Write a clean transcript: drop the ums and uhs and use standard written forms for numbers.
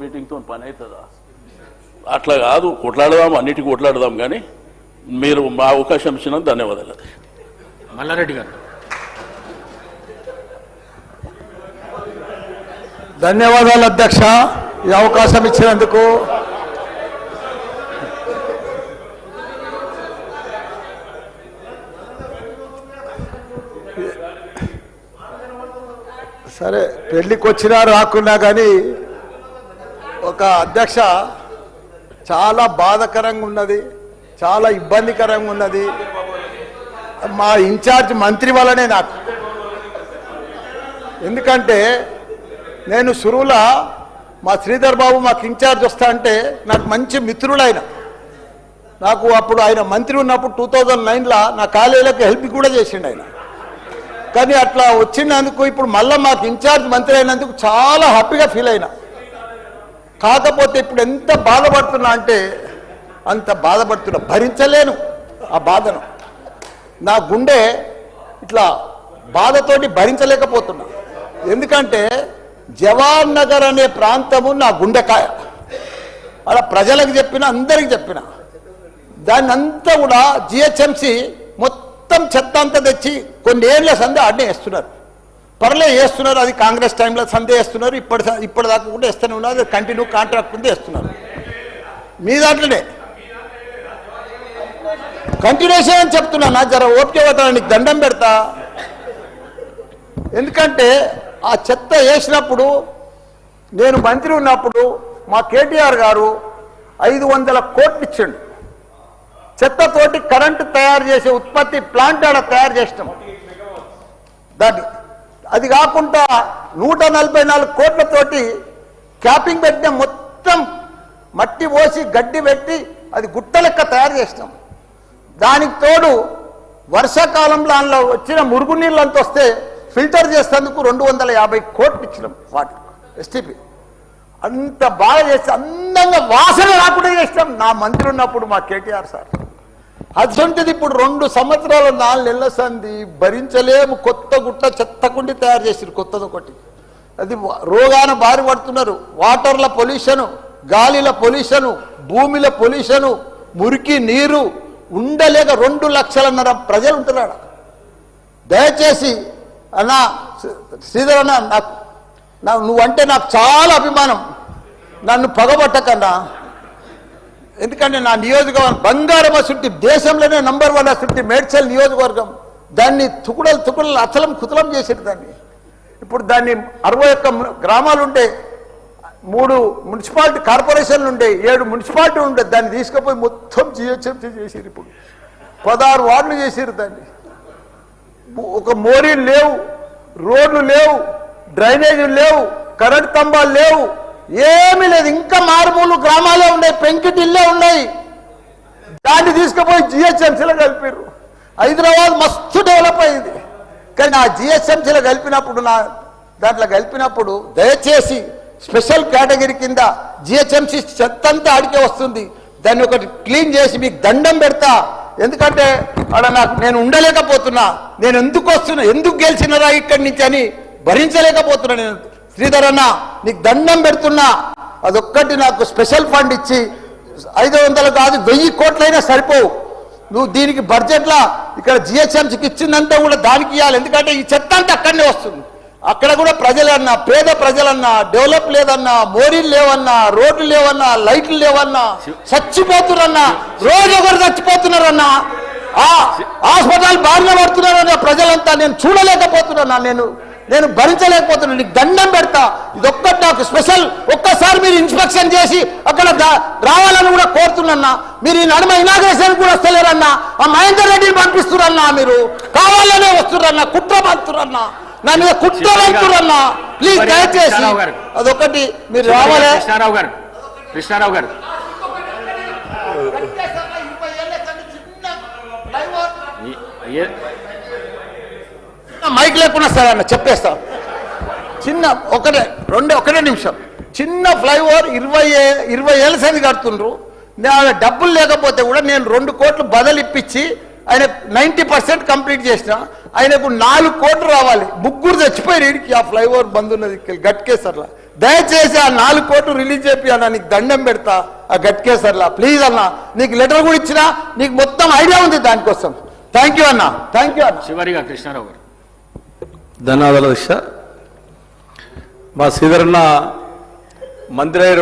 మీటింగ్తో పని అవుతుందా? అట్లా కాదు, కొట్లాడదాం, అన్నిటికీ కొట్లాడదాం. కానీ మీరు మా అవకాశం ఇచ్చినందుకు ధన్యవాదాలు. మల్లారెడ్డి గారు ధన్యవాదాలు అధ్యక్ష, ఈ అవకాశం ఇచ్చినందుకు. సరే, పెళ్లికి వచ్చినా రాకున్నా కానీ ఒక అధ్యక్ష చాలా బాధాకరంగా ఉన్నది, చాలా ఇబ్బందికరంగా ఉన్నది. మా ఇన్ఛార్జ్ మంత్రి వల్లనే నాకు. ఎందుకంటే నేను సురువుల మా శ్రీధర్ బాబు మాకు ఇన్ఛార్జ్ వస్తా అంటే నాకు మంచి మిత్రుడు ఆయన. నాకు అప్పుడు ఆయన మంత్రి ఉన్నప్పుడు 2009లో నా కాలేజీలకు హెల్ప్ కూడా చేసిండు ఆయన. కానీ అట్లా వచ్చినందుకు ఇప్పుడు మళ్ళీ మాకు ఇన్ఛార్జ్ మంత్రి అయినందుకు చాలా హ్యాపీగా ఫీల్ అయినా. కాకపోతే ఇప్పుడు ఎంత బాధపడుతున్నా అంటే అంత బాధపడుతున్నా, భరించలేను ఆ బాధను. నా గుండె ఇట్లా బాధతోటి భరించలేకపోతున్నా. ఎందుకంటే జవాన్ నగర్ అనే ప్రాంతము నా గుండెకాయ. అలా ప్రజలకు చెప్పిన, అందరికి చెప్పిన. దాన్ని అంతా కూడా జిహెచ్ఎంసి మొత్తం చెత్త అంతా తెచ్చి కొన్ని ఏళ్ళ సందే ఆడనే వేస్తున్నారు. పర్లే వేస్తున్నారు, అది కాంగ్రెస్ టైంలో సందే వేస్తున్నారు, ఇప్పటిదాకా కూడా వేస్తూనే ఉన్నారు. అది కంటిన్యూ కాంట్రాక్ట్ ఉంది వేస్తున్నారు. మీ దాంట్లోనే కంటిన్యూషన్ అని చెప్తున్నా. నా జర ఓపిక పడతా, నీకు దండం పెడతా. ఎందుకంటే ఆ చెత్త వేసినప్పుడు, నేను మంత్రి ఉన్నప్పుడు మా కేటీఆర్ గారు 500 కోట్లు ఇచ్చిండు. చెత్తతోటి కరెంటు తయారు చేసే ఉత్పత్తి ప్లాంట్ ఆడ తయారు చేసినాం. దాన్ని అది కాకుండా 144 కోట్లతోటి క్యాపింగ్ పెట్టిన, మొత్తం మట్టి పోసి గడ్డి పెట్టి అది గుట్ట లెక్క తయారు చేసినాం. దానికి తోడు వర్షాకాలంలో అందులో వచ్చిన మురుగునీళ్ళు అంత వస్తే ఫిల్టర్ చేసేందుకు 250 కోట్లు ఇచ్చినాం వాటి ఎస్టీపీ. అంత బాగా చేస్తే అందంగా వాసన రాకుండా చేసినాం నా మంత్రి ఉన్నప్పుడు మా కేటీఆర్ సార్. అటువంటిది ఇప్పుడు 2 సంవత్సరాలు 4 నెలల సంది భరించలేము. కొత్త గుట్ట చెత్తకుండి తయారు చేసారు, కొత్తది ఒకటి. అది రోగాన బారి పడుతున్నారు. వాటర్ల పొల్యూషను, గాలిల పొల్యూషను, భూమిల పొల్యూషను, మురికి నీరు ఉండలేక 2 లక్షలన్నర ప్రజలు ఉంటున్నాడు. దయచేసి అన్నా శ్రీధర్ అన్న, నువ్వంటే నాకు చాలా అభిమానం. నన్ను పగబట్టకన్నా. ఎందుకంటే నా నియోజకవర్గం బంగారం అసుంటి, దేశంలోనే నంబర్ 1 అసుంటి మేడ్చల్ నియోజకవర్గం. దాన్ని తుకుడలు అచలం కుతలం చేసేది దాన్ని. ఇప్పుడు దాన్ని 61 గ్రామాలు ఉండే, 3 మున్సిపాలిటీ కార్పొరేషన్లు ఉండే, 7 మున్సిపాలిటీలు ఉండే. దాన్ని తీసుకుపోయి మొత్తం జిహెచ్ఎంసీ చేసారు. ఇప్పుడు 16 వార్డులు చేసారు దాన్ని. ఒక మోరీలు లేవు, రోడ్లు లేవు, డ్రైనేజీలు లేవు, కరెంట్ స్తంభాలు లేవు, ఏమీ లేదు. ఇంకా మారుమూలు గ్రామాలే ఉన్నాయి, పెంకిటిల్లే ఉన్నాయి. దాన్ని తీసుకుపోయి జిహెచ్ఎంసీలో కలిపారు. హైదరాబాద్ మస్తు డెవలప్ అయింది. కానీ ఆ జిహెచ్ఎంసీలో కలిపినప్పుడు, దాంట్లో కలిపినప్పుడు దయచేసి స్పెషల్ కేటగిరీ కింద జిహెచ్ఎంసీ చెత్తంతా ఆడికే వస్తుంది. దాన్ని ఒకటి క్లీన్ చేసి మీకు దండం పెడతా. ఎందుకంటే అక్కడ నేను ఉండలేకపోతున్నా. నేను ఎందుకు వస్తున్నా, ఎందుకు గెలిచినరా ఇక్కడి నుంచి అని భరించలేకపోతున్నా. నేను శ్రీధర్ అన్న నీకు దండం పెడుతున్నా. అదొక్కటి నాకు స్పెషల్ ఫండ్ ఇచ్చి 500 కాదు 1000 కోట్లైనా సరిపోవు. నువ్వు దీనికి బడ్జెట్లో ఇక్కడ జిహెచ్ఎంసీకి ఇచ్చిందంతా కూడా దానికి ఇవ్వాలి. ఎందుకంటే ఈ చెత్త అంతా అక్కడనే వస్తుంది. అక్కడ కూడా ప్రజలన్నా, పేద ప్రజలన్నా, డెవలప్ లేదన్నా, మోరీలు లేవన్నా, రోడ్లు లేవన్నా, లైట్లు లేవన్నా, చచ్చిపోతున్నారన్నా, రోజు ఒకరు చచ్చిపోతున్నారన్నా, హాస్పిటల్ బారిన పడుతున్నారన్నా ప్రజలంతా. నేను చూడలేకపోతున్నా, నేను భరించలేకపోతున్నాను. నీకు దండం పెడతా. ఇదొక్కటి నాకు స్పెషల్. ఒక్కసారి మీరు ఇన్స్పెక్షన్ చేసి అక్కడ రావాలని కూడా కోరుతున్నా. మీరు ఈ నడుమ ఇనాగ్రేషన్ కూడా వస్తలేరన్నా. ఆ మహేందర్ రెడ్డిని పంపిస్తురన్నా. మీరు కావాలనే వస్తురన్నా, కుట్ర పంపుతురన్నా, నా మీద కుట్ర పంపుతురన్నా. ప్లీజ్ దయచేసి అదొకటి మీరు రావాలి. కృష్ణారావు గారు మైక్ లేకుండా సరే అన్న చెప్పేస్తా. చిన్న ఒకటే నిమిషం. చిన్న ఫ్లైఓవర్ 20 ఏళ్ళ సంది కడుతుండ్రు. డబ్బులు లేకపోతే కూడా నేను 2 కోట్లు బదులు ఇప్పించి ఆయన 90% కంప్లీట్ చేసిన. ఆయనకు 4 కోట్లు రావాలి. 3 చచ్చిపోయారు. ఈడికి ఆ ఫ్లైఓవర్ బంద్ ఉన్నది గట్కేసర్లా. దయచేసి ఆ 4 కోట్లు రిలీజ్ చేపి అన్న, నీకు దండం పెడతా ఆ గట్కేసర్లా, ప్లీజ్ అన్న. నీకు లెటర్ కూడా ఇచ్చినా, నీకు మొత్తం ఐడియా ఉంది దానికోసం. థ్యాంక్ యూ అన్న, థ్యాంక్ యూ అన్న. చివరిగా కృష్ణారావు గారు. ధన్యవాదాలు అధ్యక్ష. మా శ్రీధరన్న మంత్రి